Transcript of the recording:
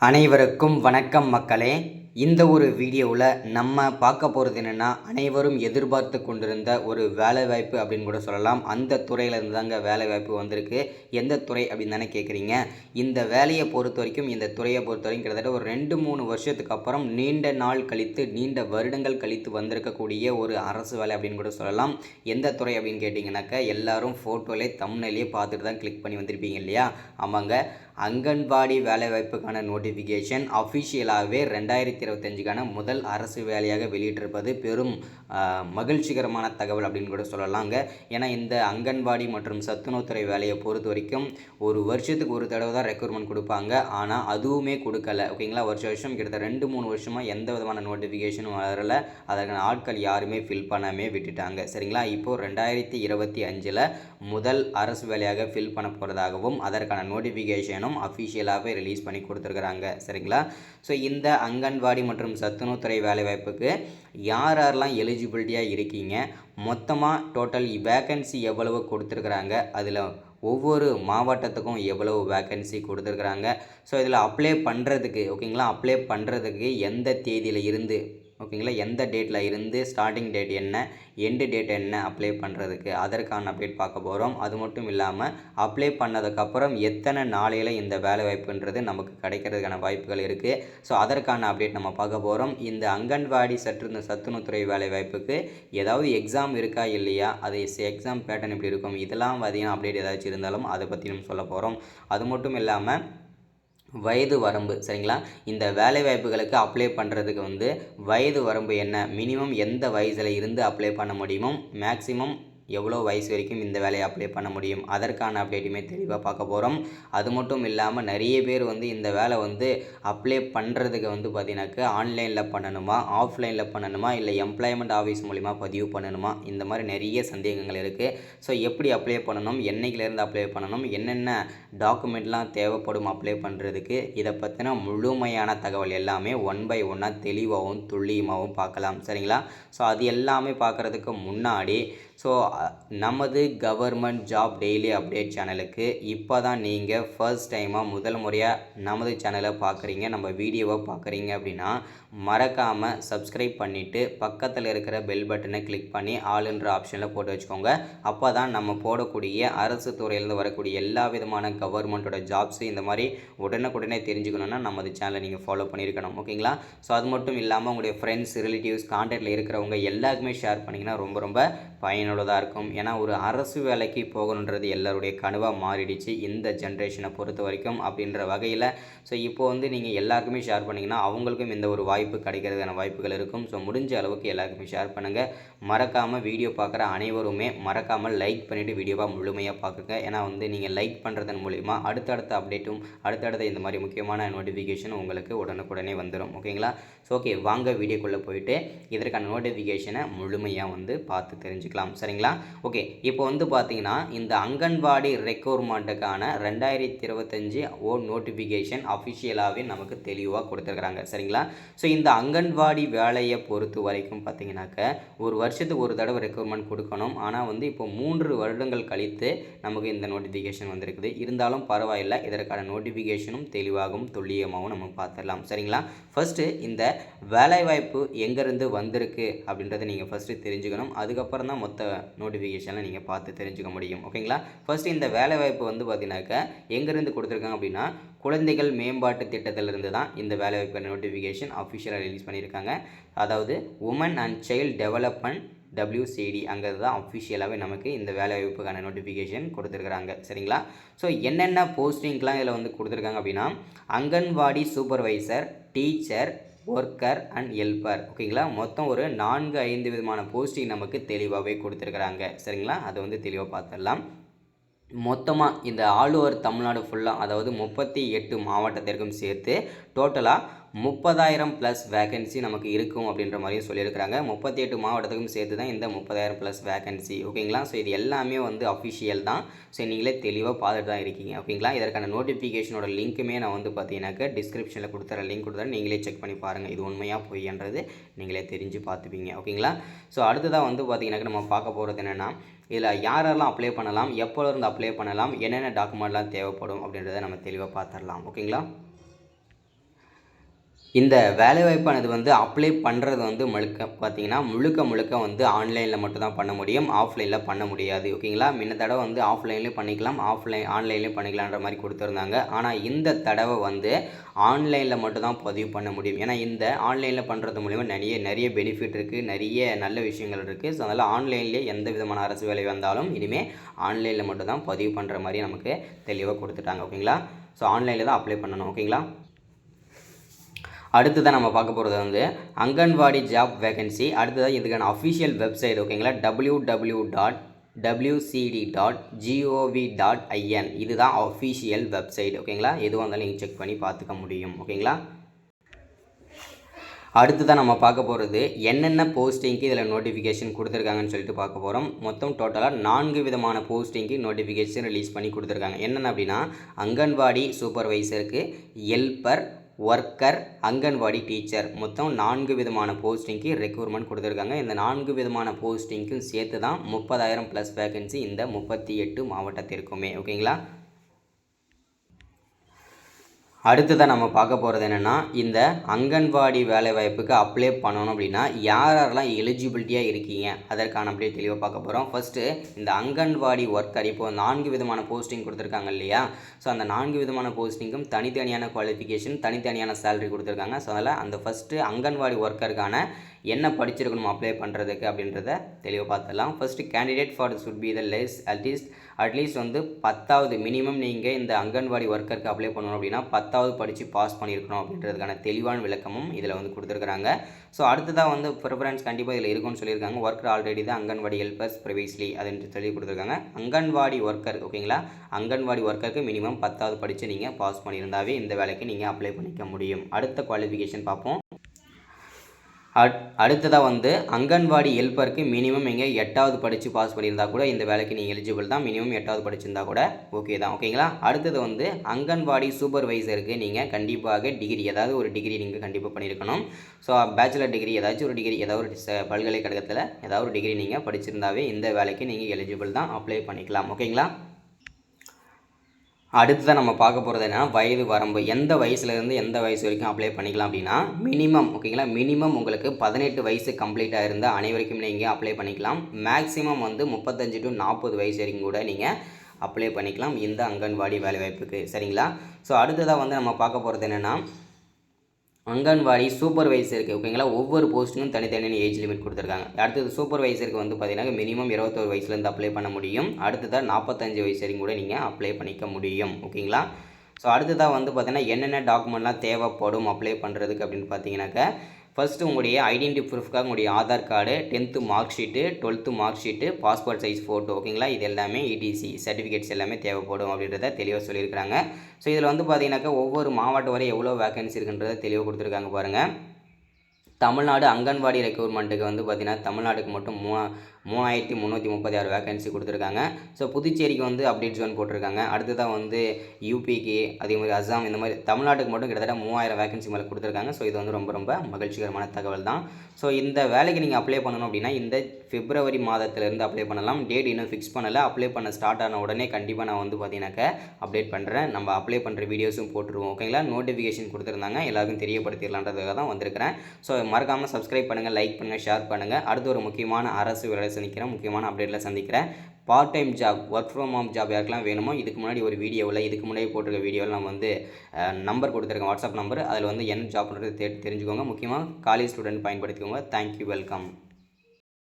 அனைவருக்கும் வணக்கம் மக்களே. இந்த ஒரு வீடியோவில் நம்ம பார்க்க போகிறது என்னென்னா, அனைவரும் எதிர்பார்த்து கொண்டிருந்த ஒரு வேலைவாய்ப்பு அப்படின்னு கூட சொல்லலாம். அந்த துறையிலேருந்து தாங்க வேலைவாய்ப்பு வந்திருக்கு. எந்த துறை அப்படின்னு தானே கேட்குறீங்க. இந்த வேலையை பொறுத்த வரைக்கும், இந்த துறையை பொறுத்த வரைக்கும் கிட்டத்தட்ட ஒரு 2-3 வருஷத்துக்கு அப்புறம் நீண்ட நாள் கழித்து, நீண்ட வருடங்கள் கழித்து வந்திருக்கக்கூடிய ஒரு அரசு வேலை அப்படின்னு கூட சொல்லலாம். எந்த துறை அப்படின்னு கேட்டிங்கனாக்கா, எல்லாரும் ஃபோட்டோலே தம்ப்நெயிலே பார்த்துட்டு தான் கிளிக் பண்ணி வந்திருப்பீங்க இல்லையா? ஆமாங்க, அங்கன்வாடி வேலைவாய்ப்புக்கான நோட்டிஃபிகேஷன் அஃபிஷியலாகவே 2025க்கான முதல் அரசு வேலையாக வெளியிட்டிருப்பது பெரும் மகிழ்ச்சிகரமான தகவல் அப்படின்னு கூட சொல்லலாங்க. ஏன்னா இந்த அங்கன்வாடி மற்றும் சத்துணவுத்துறை வேலையை பொறுத்த வரைக்கும் ஒரு வருஷத்துக்கு ஒரு தடவை தான் ரெக்ரூட்மெண்ட் கொடுப்பாங்க. ஆனால் அதுவுமே கொடுக்கல. ஓகேங்களா, வருஷம் கிட்டத்தட்ட 2-3 வருஷமாக எந்த விதமான நோட்டிஃபிகேஷனும் வரலை. அதற்கான ஆட்கள் யாருமே ஃபில் பண்ணாமே விட்டுட்டாங்க. சரிங்களா, இப்போது 2025ல் முதல் அரசு வேலையாக ஃபில் பண்ண போகிறதாகவும் அதற்கான நோட்டிஃபிகேஷனும் அஃபிஷியலாகவே ரிலீஸ் பண்ணி கொடுத்துருக்குறாங்க. சரிங்களா, ஸோ இந்த அங்கன்வாடி மற்றும் சத்துணவுத்துறை வேலைவாய்ப்புக்கு யாரெல்லாம் எலிஜிபிலிட்டியாக இருக்கீங்க, மொத்தமாக டோட்டல் வேக்கன்சி எவ்வளவு கொடுத்துருக்குறாங்க, அதில் ஒவ்வொரு மாவட்டத்துக்கும் எவ்வளவு வேக்கன்சி கொடுத்துருக்குறாங்க, ஸோ இதில் அப்ளை பண்ணுறதுக்கு ஓகேங்களா, அப்ளை பண்ணுறதுக்கு எந்த தேதியில் இருந்து ஓகேங்களா, எந்த டேட்டில் இருந்து ஸ்டார்டிங் டேட் என்ன, எண்டு டேட் என்ன அப்ளை பண்ணுறதுக்கு, அதற்கான அப்டேட் பார்க்க போகிறோம். அது மட்டும் இல்லாமல் அப்ளை பண்ணதுக்கப்புறம் எத்தனை நாளையில் இந்த வேலை வாய்ப்புன்றது நமக்கு கிடைக்கிறதுக்கான வாய்ப்புகள் இருக்குது. ஸோ அதற்கான அப்டேட் நம்ம பார்க்க போகிறோம். இந்த அங்கன்வாடி சத்துணவுத்துறை வேலை வாய்ப்புக்கு ஏதாவது எக்ஸாம் இருக்கா இல்லையா, அது எக்ஸாம் பேட்டர்ன் எப்படி இருக்கும், இதெல்லாம் பார்த்தீங்கன்னா அப்டேட் ஏதாச்சும் இருந்தாலும் அதை பற்றி நம்ம சொல்ல போகிறோம். அது மட்டும் இல்லாமல் வயது வரம்பு, சரிங்களா, இந்த வேலை வாய்ப்புகளுக்கு அப்ளை பண்ணுறதுக்கு வயது வரம்பு என்ன, மினிமம் எந்த வயசில் இருந்து அப்ளை பண்ண முடியுமோ, மேக்ஸிமம் எவ்வளோ வயசு வரைக்கும் இந்த வேலையை அப்ளை பண்ண முடியும், அதற்கான அப்டேட்டுமே தெளிவாக பார்க்க போகிறோம். அது மட்டும் இல்லாமல் நிறைய பேர் இந்த வேலை அப்ளை பண்ணுறதுக்கு பார்த்தீங்கன்னாக்கா ஆன்லைனில் பண்ணணுமா, ஆஃப்லைனில் பண்ணணுமா, இல்லை எம்ப்ளாய்மெண்ட் ஆஃபீஸ் மூலிமா பதிவு பண்ணணுமா, இந்த மாதிரி நிறைய சந்தேகங்கள் இருக்குது. ஸோ எப்படி அப்ளை பண்ணணும், என்னைக்கிலேருந்து அப்ளை பண்ணணும், என்னென்ன டாக்குமெண்ட்லாம் தேவைப்படும் அப்ளை பண்ணுறதுக்கு, இதை பற்றின முழுமையான தகவல் எல்லாமே ஒன் பை ஒன்னாக தெளிவாகவும் துல்லியமாகவும் பார்க்கலாம். சரிங்களா, ஸோ அது எல்லாமே பார்க்குறதுக்கு முன்னாடி நமது கவர்மெண்ட் ஜாப் டெய்லி அப்டேட் சேனலுக்கு இப்போ தான் நீங்கள் ஃபர்ஸ்ட் டைமாக முதல் முறையாக நமது சேனலை பார்க்குறீங்க, நம்ம வீடியோவை பார்க்குறீங்க அப்படின்னா மறக்காமல் சப்ஸ்கிரைப் பண்ணிவிட்டு பக்கத்தில் இருக்கிற பெல் பட்டனை கிளிக் பண்ணி ஆளுன்ற ஆப்ஷனில் போட்டு வச்சுக்கோங்க. அப்போ தான் நம்ம போடக்கூடிய அரசு துறையிலேருந்து வரக்கூடிய எல்லா விதமான கவர்மெண்ட்டோட ஜாப்ஸு இந்த மாதிரி உடனுக்குடனே தெரிஞ்சுக்கணுன்னா நமது சேனலை நீங்கள் ஃபாலோ பண்ணியிருக்கணும். ஓகேங்களா, ஸோ அது மட்டும் இல்லாமல் உங்களுடைய ஃப்ரெண்ட்ஸ், ரிலேட்டிவ்ஸ், கான்டாக்டில் இருக்கிறவங்க எல்லாருக்குமே ஷேர் பண்ணிங்கன்னா ரொம்ப ரொம்ப பயனுள்ளதாக இருக்கும். ஏன்னா ஒரு அரசு வேலைக்கு போகணுன்றது எல்லாருடைய கனவாக மாறிடுச்சு இந்த ஜென்ரேஷனை பொறுத்த வரைக்கும். அப்படின்ற வகையில் ஸோ இப்போ நீங்கள் எல்லாருக்குமே ஷேர் பண்ணிங்கன்னா அவங்களுக்கும் இந்த ஒரு வாய்ப்பு கிடைக்கிறதுக்கான வாய்ப்புகள் இருக்கும். ஸோ முடிஞ்ச அளவுக்கு எல்லாருக்குமே ஷேர் பண்ணுங்கள். மறக்காமல் வீடியோ பார்க்குற அனைவருமே மறக்காமல் லைக் பண்ணிவிட்டு வீடியோவாக முழுமையாக பார்க்குங்க. ஏன்னா நீங்கள் லைக் பண்ணுறதன் மூலிமா அடுத்தடுத்த அப்டேட்டும் அடுத்தடுத்த இந்த மாதிரி முக்கியமான நோட்டிஃபிகேஷன் உங்களுக்கு உடனுக்குடனே வந்துடும். ஓகேங்களா, ஸோ ஓகே, வாங்க வீடியோக்குள்ளே போயிட்டு இதற்கான நோட்டிஃபிகேஷனை முழுமையாக பார்த்து தெரிஞ்சுக்கலாம். சரிங்களா, ஓகே, இப்போ பார்த்தீங்கன்னா இந்த அங்கன்வாடி ரெக்ரூட்மெண்ட்டுக்கான 2025 நோட்டிஃபிகேஷன் அஃபிஷியலாகவே நமக்கு தெளிவாக கொடுத்துருக்குறாங்க. சரிங்களா, ஸோ இந்த அங்கன்வாடி வேலையை பொறுத்த வரைக்கும் பார்த்தீங்கன்னாக்க ஒரு வருஷத்துக்கு ஒரு தடவை ரெக்ரூட்மெண்ட் கொடுக்கணும். ஆனால் இப்போ 3 வருடங்கள் கழித்து நமக்கு இந்த நோட்டிஃபிகேஷன் வந்திருக்குது. இருந்தாலும் பரவாயில்லை, இதற்கான நோட்டிஃபிகேஷனும் தெளிவாகவும் துல்லியமாகவும் நம்ம பார்த்துடலாம். சரிங்களா, ஃபஸ்ட்டு இந்த வேலைவாய்ப்பு எங்கேருந்து வந்திருக்கு அப்படின்றத நீங்கள் ஃபஸ்ட்டு தெரிஞ்சுக்கணும். அதுக்கப்புறம் தான் மொத்த நோட்டிஃபிகேஷனில் நீங்கள் பார்த்து தெரிஞ்சுக்க முடியும். ஓகேங்களா, ஃபஸ்ட்டு இந்த வேலைவாய்ப்பு பார்த்தீங்கன்னாக்கா எங்கேருந்து கொடுத்துருக்காங்க அப்படின்னா குழந்தைகள் மேம்பாட்டு திட்டத்திலிருந்து தான் இந்த வேலைவாய்ப்பு நோட்டிஃபிகேஷன் அஃபிஷியலாக ரிலீஸ் பண்ணியிருக்காங்க. அதாவது women and child development WCD அங்கே தான் அஃபிஷியலாகவே நமக்கு இந்த வேலைவாய்ப்புக்கான நோட்டிஃபிகேஷன் கொடுத்துருக்குறாங்க. சரிங்களா, ஸோ என்னென்ன போஸ்டிங்லாம் இதில் கொடுத்துருக்காங்க அப்படின்னா anganwadi supervisor, teacher, worker and helper. ஓகேங்களா, மொத்தம் ஒரு 4-5 விதமான போஸ்டிங் நமக்கு தெளிவாகவே கொடுத்துருக்குறாங்க. சரிங்களா, அதை தெளிவாக பார்த்துடலாம். மொத்தமாக இந்த ஆல் ஓவர் தமிழ்நாடு ஃபுல்லாக, அதாவது 38 மாவட்டத்திற்கும் சேர்த்து டோட்டலாக 30,000 ப்ளஸ் வேக்கன்சி நமக்கு இருக்கும் அப்படின்ற மாதிரியும் சொல்லியிருக்கிறாங்க. 38 மாவட்டத்துக்கும் சேர்த்து தான் இந்த 30,000 ப்ளஸ் வேக்கன்சி. ஓகேங்களா, ஸோ இது எல்லாமே அஃபிஷியல் தான். ஸோ நீங்களே தெளிவாக பார்த்துட்டு தான் இருக்கீங்க. ஓகேங்களா, இதற்கான நோட்டிஃபிகேஷனோட லிங்க்குமே நான் பார்த்தீங்கன்னாக்க டிஸ்கிரிப்ஷனில் கொடுத்துற லிங்க் கொடுத்துறேன். நீங்களே செக் பண்ணி பாருங்கள், இது உண்மையாக பொய்ன்றது நீங்களே தெரிஞ்சு பார்த்துப்பீங்க. ஓகேங்களா, ஸோ அடுத்ததாக பார்த்தீங்கன்னாக்க நம்ம பார்க்க போகிறது என்னென்னா இதில் யாரெல்லாம் அப்ளை பண்ணலாம், எப்போலேருந்து அப்ளை பண்ணலாம், என்னென்ன டாக்குமெண்ட்லாம் தேவைப்படும் அப்படின்றத நம்ம தெளிவாக பார்த்துடலாம். ஓகேங்களா, இந்த வேலைவாய்ப்பானது வந்து அப்ளை பண்ணுறது வந்து பார்த்தீங்கன்னா முழுக்க வந்து ஆன்லைனில் மட்டும் தான் பண்ண முடியும், ஆஃப்லைனில் பண்ண முடியாது. ஓகேங்களா? முன்ன தடவை வந்து ஆஃப்லைன்லேயும் பண்ணிக்கலாம், ஆன்லைன்லேயும் பண்ணிக்கலான்ற மாதிரி கொடுத்துருந்தாங்க. ஆனால் இந்த தடவை வந்து ஆன்லைனில் மட்டும் தான் பதிவு பண்ண முடியும். ஏன்னா இந்த ஆன்லைனில் பண்ணுறது மூலிமா நிறைய பெனிஃபிட் இருக்குது, நிறைய நல்ல விஷயங்கள் இருக்குது. ஸோ அதனால் ஆன்லைன்லேயே எந்த விதமான அரசு வேலை வந்தாலும் இனிமேல் ஆன்லைனில் மட்டும் தான் பதிவு பண்ணுற மாதிரி நமக்கு தெளிவாக கொடுத்துட்டாங்க. ஓகேங்களா? ஸோ ஆன்லைனில் தான் அப்ளை பண்ணணும். ஓகேங்களா? அடுத்ததான் நம்ம பார்க்க போகிறது வந்து அங்கன்வாடி ஜாப் வேகன்சி. அடுத்ததாக இதுக்கான அஃபிஷியல் வெப்சைட். ஓகேங்களா? www.wcd.gov.in இதுதான் அஃபிஷியல் வெப்சைட். ஓகேங்களா? எதுவாக இருந்தாலும் நீங்கள் செக் பண்ணி பார்த்துக்க முடியும். ஓகேங்களா? அடுத்ததான் நம்ம பார்க்க போகிறது என்னென்ன போஸ்டிங்க்கு இதில் நோட்டிஃபிகேஷன் கொடுத்துருக்காங்கன்னு சொல்லிட்டு பார்க்க போகிறோம். மொத்தம் டோட்டலாக 4 விதமான போஸ்டிங்க்கு நோட்டிஃபிகேஷன் ரிலீஸ் பண்ணி கொடுத்துருக்காங்க. என்னென்ன அப்படின்னா அங்கன்வாடி சூப்பர்வைசருக்கு, ஹெல்ப்பர், ஒர்க்கர், அங்கன்வாடி டீச்சர், மொத்தம் 4 விதமான போஸ்டிங்க்கு ரெக்ரூட்மெண்ட் கொடுத்துருக்காங்க. இந்த 4 விதமான போஸ்டிங்க்கும் சேர்த்து தான் 30,000 ப்ளஸ் வேகன்சி இந்த 38 மாவட்டத்திற்குமே. ஓகேங்களா? அடுத்ததாக நம்ம பார்க்க போகிறது என்னென்னா இந்த அங்கன்வாடி வேலைவாய்ப்புக்கு அப்ளை பண்ணணும் அப்படின்னா யாரெல்லாம் எலிஜிபிலிட்டியாக இருக்கீங்க அதற்கான அப்படியே தெளிவாக பார்க்க போகிறோம். ஃபஸ்ட்டு இந்த அங்கன்வாடி ஒர்க்கர் இப்போ 4 விதமான போஸ்டிங் கொடுத்துருக்காங்க இல்லையா? ஸோ அந்த 4 விதமான போஸ்டிங்கும் தனித்தனியான குவாலிஃபிகேஷன், தனித்தனியான சேலரி கொடுத்துருக்காங்க. ஸோ அதனால் அந்த ஃபஸ்ட்டு அங்கன்வாடி ஒர்க்கருக்கான என்ன படிச்சிருக்கணும் அப்ளை பண்ணுறதுக்கு அப்படின்றத தெளிவாக பார்த்துடலாம். First candidate for should be the less at least வந்து 10வது மினிமம் நீங்கள் இந்த அங்கன்வாடி ஒர்க்கருக்கு அப்ளை பண்ணணும் அப்படின்னா 10வது படித்து பாஸ் பண்ணியிருக்கணும் அப்படின்றதுக்கான தெளிவான விளக்கமும் இதில் வந்து கொடுத்துருக்குறாங்க. ஸோ அடுத்ததாக வந்து ப்ரிஃபரன்ஸ் கண்டிப்பாக இதில் இருக்கும்னு சொல்லியிருக்காங்க. ஒர்க்கர் ஆல்ரெடி தான் அங்கன்வாடி ஹெல்பர்ஸ் ப்ரிவியஸ்லி அதுன்னு சொல்லி கொடுத்துருக்காங்க. அங்கன்வாடி ஒர்க்கர். ஓகேங்களா? அங்கன்வாடி ஒர்க்கருக்கு மினிமம் 10வது படித்து நீங்கள் பாஸ் பண்ணியிருந்தாவே இந்த வேலைக்கு நீங்கள் அப்ளை பண்ணிக்க முடியும். அடுத்த குவாலிஃபிகேஷன் பார்ப்போம். அடுத்ததாக வந்து அங்கன்வாடி ஹெல்ப்பருக்கு மினிமம் நீங்கள் 8வது படித்து பாஸ் பண்ணியிருந்தால் கூட இந்த வேலைக்கு நீங்கள் எலிஜிபிள் தான். மினிமம் 8வது படிச்சிருந்தா கூட ஓகே தான். ஓகேங்களா? அடுத்தது வந்து அங்கன்வாடி சூப்பர்வைசருக்கு நீங்கள் கண்டிப்பாக டிகிரி, ஏதாவது ஒரு டிகிரி நீங்கள் கண்டிப்பாக பண்ணியிருக்கணும். ஸோ பேச்சுலர் டிகிரி, ஏதாச்சும் ஒரு டிகிரி, ஏதாவது ஒரு பல்கலைக்கழகத்தில் ஏதாவது ஒரு டிகிரி நீங்கள் படிச்சிருந்தாவே இந்த வேலைக்கு நீங்கள் எலிஜிபிள் தான், அப்ளை பண்ணிக்கலாம். ஓகேங்களா? அடுத்ததான் நம்ம பார்க்க போகிறது என்னென்னா வயது வரம்பு. எந்த வயசுலேருந்து எந்த வயசு வரைக்கும் அப்ளை பண்ணிக்கலாம் அப்படின்னா மினிமம். ஓகேங்களா? மினிமம் உங்களுக்கு 18 வயசு கம்ப்ளீட் ஆகிருந்த அனைவருக்கும் நீங்கள் அப்ளை பண்ணிக்கலாம். மேக்ஸிமம் வந்து 35 to 40 வயசு வரைக்கும் கூட நீங்கள் அப்ளை பண்ணிக்கலாம் இந்த அங்கன்வாடி வேலைவாய்ப்புக்கு. சரிங்களா? ஸோ அடுத்ததாக வந்து நம்ம பார்க்க போகிறது என்னென்னா அங்கன்வாடி சூப்பர்வைசருக்கு. ஓகேங்களா? ஒவ்வொரு போஸ்ட்டுக்கும் தனித்தனியான ஏஜ் லிமிட் கொடுத்துருக்காங்க. அடுத்தது சூப்பர்வைசருக்கு வந்து பார்த்தீங்கன்னா மினிமம் 21 வயசுலேருந்து அப்ளை பண்ண முடியும். அடுத்ததாக 45 வயசு வரைக்கும் கூட நீங்கள் அப்ளை பண்ணிக்க முடியும். ஓகேங்களா? ஸோ அடுத்ததாக வந்து பார்த்தீங்கன்னா என்னென்ன டாக்குமெண்ட்லாம் தேவைப்படும் அப்ளை பண்ணுறதுக்கு அப்படின்னு பார்த்தீங்கன்னாக்கா ஃபஸ்ட்டு உங்களுடைய ஐடென்டி ப்ரூஃப்காக உங்களுடைய Aadhaar card, 10th mark sheet, 12th mark sheet, passport size photo. ஓகேங்களா? இது எல்லாமே இடிசி சர்டிஃபிகேட்ஸ் எல்லாமே தேவைப்படும் அப்படின்றத தெளிவாக சொல்லியிருக்கிறாங்க. ஸோ இதில் வந்து பார்த்தீங்கன்னாக்கா ஒவ்வொரு மாவட்டம் வரை எவ்வளோ வேகன்சி இருக்குன்றதை தெளிவாக கொடுத்துருக்காங்க பாருங்கள். தமிழ்நாடு அங்கன்வாடி ரெக்ரூட்மெண்ட்டுக்கு வந்து பார்த்திங்கன்னா தமிழ்நாடுக்கு மட்டும் 3336 வேகன்சி கொடுத்துருக்காங்க. ஸோ புதுச்சேரிக்கு வந்து அப்டேட் ஜோன் போட்டிருக்காங்க. அடுத்ததாக வந்து யூபிக்கு, அதே மாதிரி அஸ்ஸாம், இந்த மாதிரி தமிழ்நாட்டுக்கு மட்டும் கிட்டத்தட்ட 3000 வேகன்சி மேலே கொடுத்துருக்காங்க. ஸோ இது வந்து ரொம்ப மகிழ்ச்சிகரமான தகவல் தான். ஸோ இந்த வேலைக்கு நீங்கள் அப்ளை பண்ணணும் அப்படின்னா இந்த பிப்ரவரி மாதத்திலேருந்து அப்ளை பண்ணலாம். டேட் இன்னும் ஃபிக்ஸ் பண்ணலை. அப்ளை பண்ண ஸ்டார்ட் ஆன உடனே கண்டிப்பாக நான் வந்து பார்த்தீங்கன்னாக்கா அப்டேட் பண்ணுறேன். நம்ம அப்ளை பண்ணுற வீடியோஸும் போட்டுருவோம். ஓகேங்களா? நோட்டிஃபிகேஷன் கொடுத்துருந்தாங்க, எல்லாருக்கும் தெரியப்படுத்திடலான்றதுக்காக தான் வந்திருக்கிறேன். ஸோ மறக்காமல் சப்ஸ்கிரைப் பண்ணுங்கள், லைக் பண்ணுங்கள், ஷேர் பண்ணுங்கள். அடுத்து ஒரு முக்கியமான அரசு வேலை சந்திக்கிறேன், முக்கியமான அப்டேட்டில் சந்திக்கிறேன். Part time job, work from home job யாருக்கெல்லாம் வேணுமோ இதுக்கு முன்னாடி ஒரு வீடியோவில், இதுக்கு முன்னாடி போட்டிருக்க வீடியோவில் நம்ம வந்து நம்பர் கொடுத்துருக்கேன், வாட்ஸ்அப் நம்பர். அதில் வந்து என்ன ஜாப்ன்றது தெரிஞ்சுக்கோங்க. முக்கியமாக காலேஜ் ஸ்டூடெண்ட் பயன்படுத்திக்கோங்க. Thank you, welcome.